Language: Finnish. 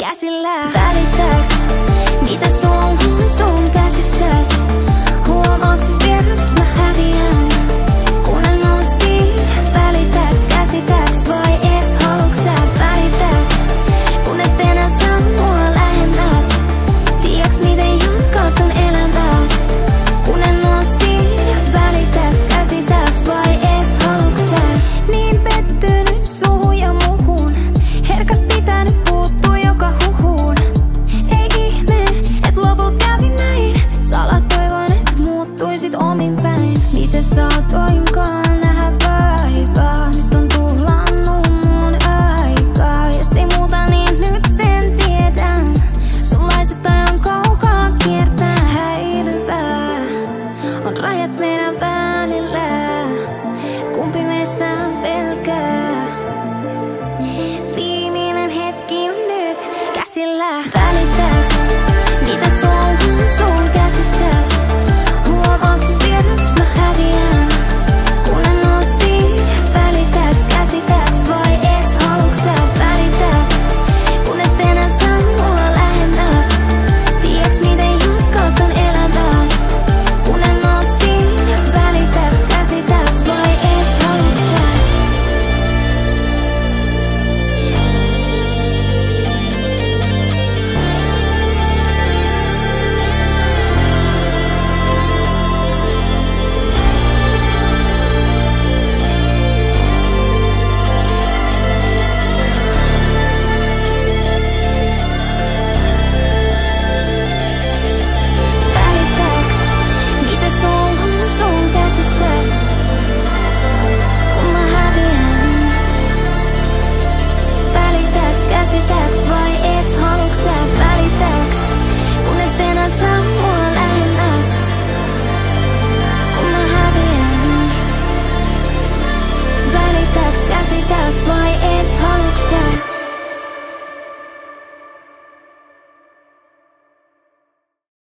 käsillä. Välittääks, mitä sun käsissäs? Huomaaksis vieräks mä häviän, kun en oo siinä? Välittääks, käsittääks vai ees haluuks sä? Välittääks, kun et enää saa mua lähemmäs? Tiiäks miten jatkaa sun elämäs, kun en oo siinä? Välittääks, käsittääks vai ees haluuks sä? Niin pettynyt suhun ja muhun, herkäs pitänyt puuttua joka huhuun. Ei ihme, et loput kävi näin. Salat toivon, et muuttuisit omin päin. Miten saatoinkaan nähdä vaivaa? Nyt on tuhlannut mun aikaa. Jos ei muuta, niin nyt sen tiedän. Sunlaiset ajan kaukaa kiertää. Häilyvää on rajat meidän välillä. Kumpi meistä pelkää? Viimeinen hetki on nyt käsillä. Välittääks, mitä sun käsissäs? Huomaaksis vieräks mä häviän, kun en oo siinä? Välittääks, käsittääks vai ees haluuks sä? Välittääks, kun et enää saa mua lähemmäs? Tiiäks miten jatkaa sun elämäs, kun en oo siinä? Välittääks, käsittääks vai ees haluuks sä? Välittääks, mitä sun käsissäs? Kun mä häviän. Välittääks, käsittääks vai ees haluuks sä? Välittääks, kun et enää saa mua lähemmäs, kun mä häviän. Välittääks, käsittääks vai ees